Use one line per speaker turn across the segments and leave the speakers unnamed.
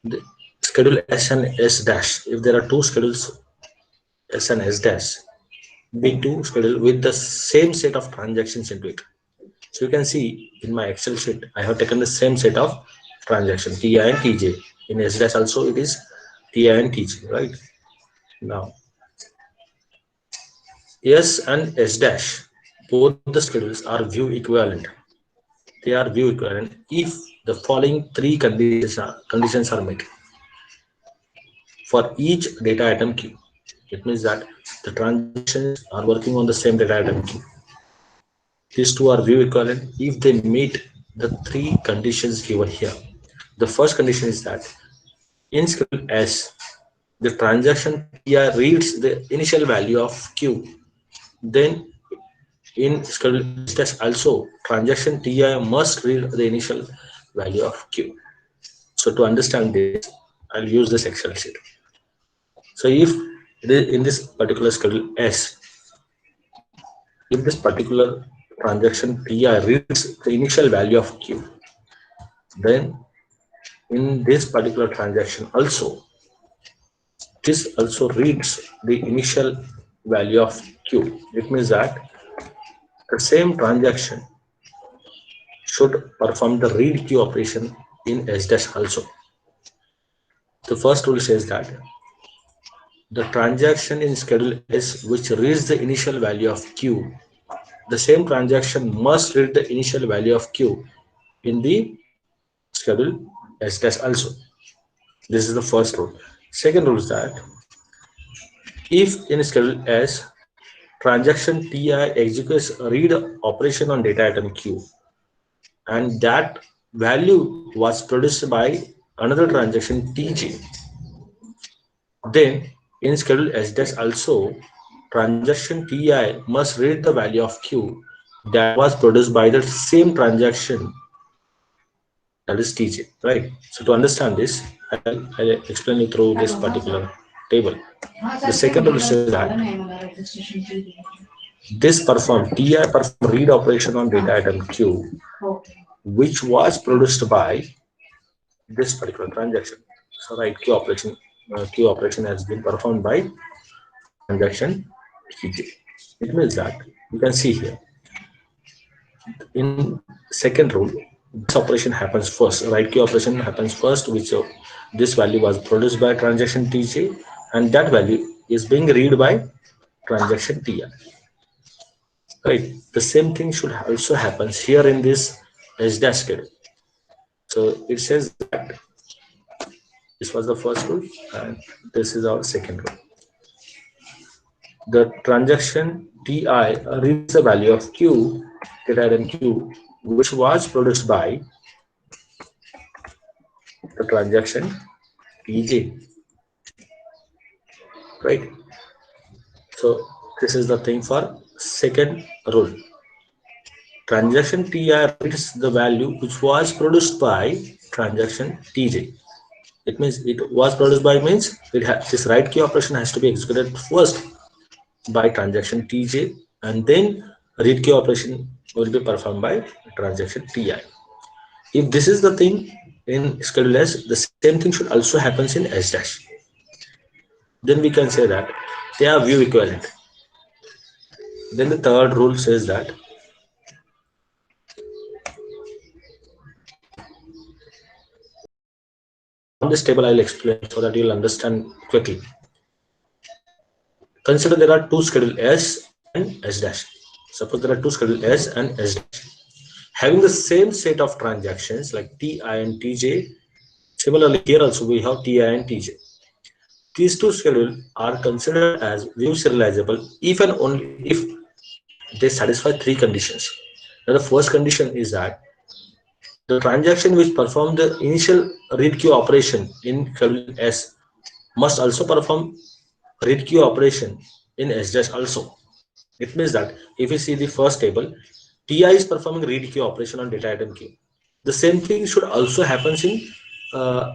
the schedule S and S dash. If there are two schedules S and S dash, B2 schedule with the same set of transactions into it. So you can see in my Excel sheet, I have taken the same set of transactions, TI and TJ. In S dash also it is TI and TJ, right? Now, S and S dash, both the schedules are view equivalent. They are view equivalent if the following three conditions are met for each data item queue. It means that the transactions are working on the same data item queue. These two are view equivalent if they meet the three conditions given here. The first condition is that in schedule S, the transaction TI reads the initial value of Q. Then in schedule S dash also, transaction TI must read the initial value of Q. So to understand this, I'll use this Excel sheet. So if in this particular schedule S, if this particular transaction TI reads the initial value of Q, then in this particular transaction also, this also reads the initial value of Q. It means that the same transaction should perform the read Q operation in S dash also. The first rule says that the transaction in schedule S which reads the initial value of Q, the same transaction must read the initial value of Q in the schedule S dash also. This is the first rule. Second rule is that if in schedule S transaction TI executes a read operation on data item Q and that value was produced by another transaction TJ, then in schedule S dash also transaction TI must read the value of Q that was produced by the same transaction, that is TJ, right? So to understand this, I'll explain it through this particular table. The second rule says that this perform TI perform read operation on data item Q, which was produced by this particular transaction. So right Q operation has been performed by transaction TJ. It means that you can see here in second rule, this operation happens first. Write Q operation happens first, which this value was produced by transaction TJ, and that value is being read by transaction TI. Right. The same thing should also happens here in this S dash schedule. So it says that this was the first rule, and this is our second rule. The transaction TI reads the value of Q, data item Q, which was produced by the transaction TJ, right? So this is the thing for second rule. Transaction TI reads the value which was produced by transaction TJ. It means it was produced by means this write key operation has to be executed first by transaction TJ and then read key operation will be performed by transaction TI. If this is the thing in schedule S, the same thing should also happens in S dash. Then we can say that they are view equivalent. Then the third rule says that on this table I'll explain so that you'll understand quickly. Consider there are two schedule S and S dash. Suppose there are two schedule S and S dash. Having the same set of transactions like TI and TJ. Similarly, here also we have TI and TJ. These two schedules are considered as view serializable if and only if they satisfy three conditions. Now, the first condition is that the transaction which performed the initial read queue operation in schedule S must also perform read queue operation in S dash also. It means that if you see the first table, TI is performing read queue operation on data item queue. The same thing should also happen in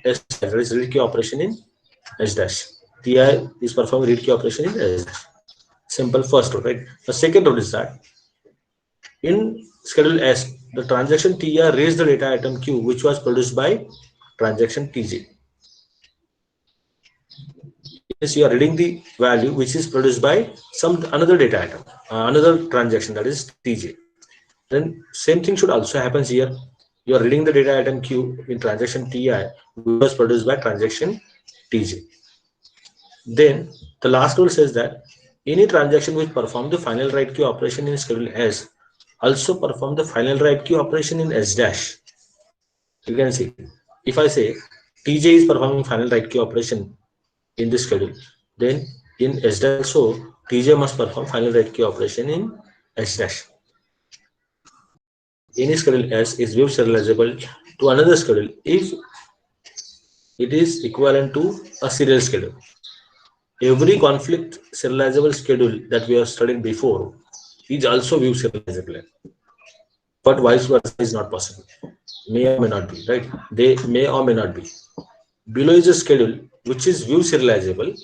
S dash, that is read queue operation in S dash. TI is performing read queue operation in S dash. Simple first rule, right? The second rule is that in schedule S, the transaction TI raised the data item Q, which was produced by transaction TJ. Yes, you are reading the value which is produced by some another data item, another transaction, that is TJ. Then same thing should also happens here. You are reading the data item Q in transaction TI, which was produced by transaction TJ. Then the last rule says that any transaction which perform the final write queue operation in schedule S also perform the final write queue operation in S dash. You can see, if I say TJ is performing final write queue operation in this schedule, then in S dash also TJ must perform final write queue operation in S dash. Any schedule S is view serializable to another schedule if it is equivalent to a serial schedule. Every conflict serializable schedule that we have studied before is also view serializable, but vice versa is not possible. May or may not be, right? They may or may not be. Below is a schedule which is view serializable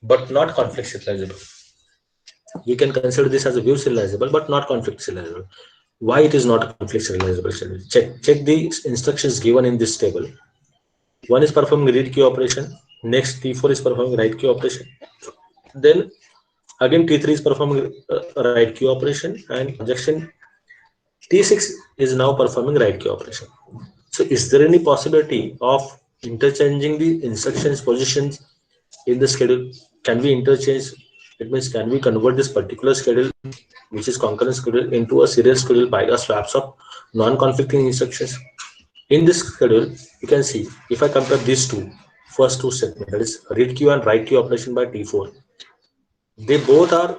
but not conflict serializable. We can consider this as a view serializable but not conflict serializable. Why it is not a conflict serializable schedule? Check the instructions given in this table. One is performing read queue operation. Next T4 is performing write queue operation. Then again T3 is performing write queue operation, and transaction T6 is now performing write queue operation. So is there any possibility of interchanging the instructions positions in the schedule? Can we interchange? It means, can we convert this particular schedule, which is concurrent schedule, into a serial schedule by the swaps of non-conflicting instructions? In this schedule, you can see, if I compare these first two segments, that is read queue and write queue operation by T4, they both are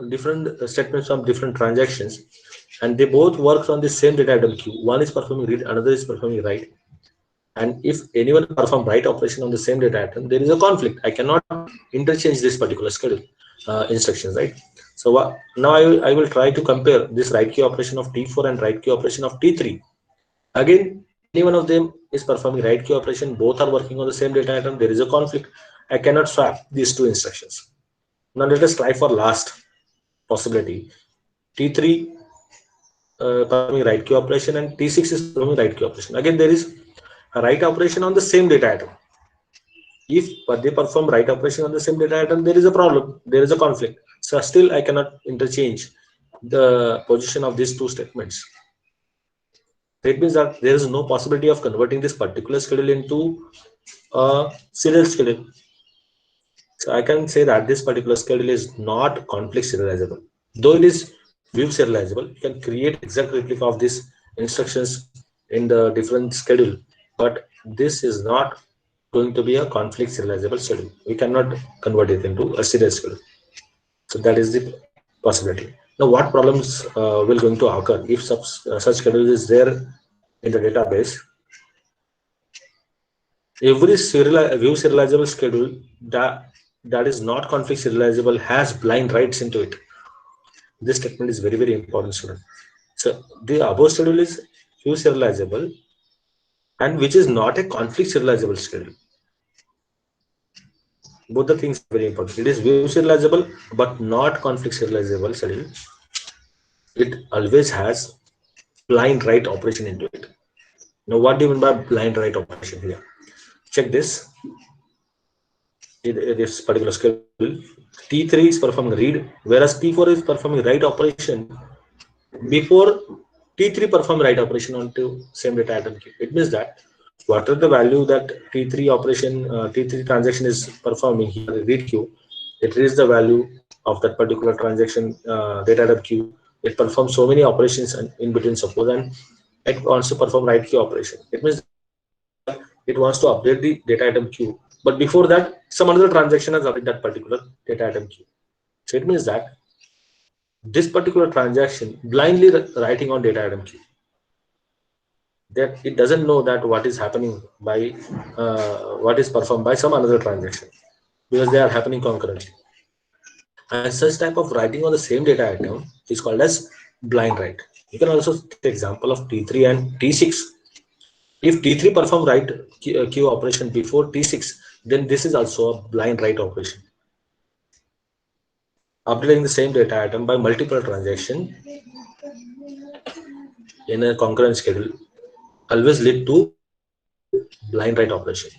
different statements from different transactions, and they both work on the same data item queue. One is performing read, another is performing write. And if anyone perform write operation on the same data item, there is a conflict. I cannot interchange this particular schedule instructions, right? So now I will try to compare this write queue operation of T4 and write queue operation of T3. Again, any one of them is performing write queue operation. Both are working on the same data item. There is a conflict. I cannot swap these two instructions. Now let us try for last possibility. T3 performing write queue operation and T6 is performing write queue operation. Again, there is a write operation on the same data item. If they perform write operation on the same data item, there is a problem. There is a conflict. So still I cannot interchange the position of these two statements. That means that there is no possibility of converting this particular schedule into a serial schedule. So I can say that this particular schedule is not conflict serializable. Though it is view serializable, you can create exact replica of these instructions in the different schedule, but this is not going to be a conflict serializable schedule. We cannot convert it into a serial schedule. So that is the possibility. Now, what problems will going to occur if such schedule is there in the database? Every view serializable schedule that is not conflict serializable has blind writes into it. This statement is very, very important, student. So the above schedule is view serializable and which is not a conflict serializable schedule. Both the things are very important. It is view serializable but not conflict serializable schedule. It always has blind write operation into it. Now, what do you mean by blind write operation here? Check this. This particular schedule, T3 is performing read, whereas T4 is performing write operation before T3 perform write operation onto same data item queue. It means that whatever the value that T3 operation, T3 transaction is performing here, read queue, it reads the value of that particular transaction data item queue. It performs so many operations in between, suppose, and it wants to perform write queue operation. It means it wants to update the data item queue, but before that, some other transaction has updated that particular data item queue. So it means that this particular transaction blindly writing on data item queue, that it doesn't know that what is happening by what is performed by some another transaction, because they are happening concurrently. And such type of writing on the same data item is called as blind write. You can also take example of T3 and T6. If T3 perform write queue operation before T6, then this is also a blind write operation. Updating the same data item by multiple transaction in a concurrent schedule always lead to blind write operation.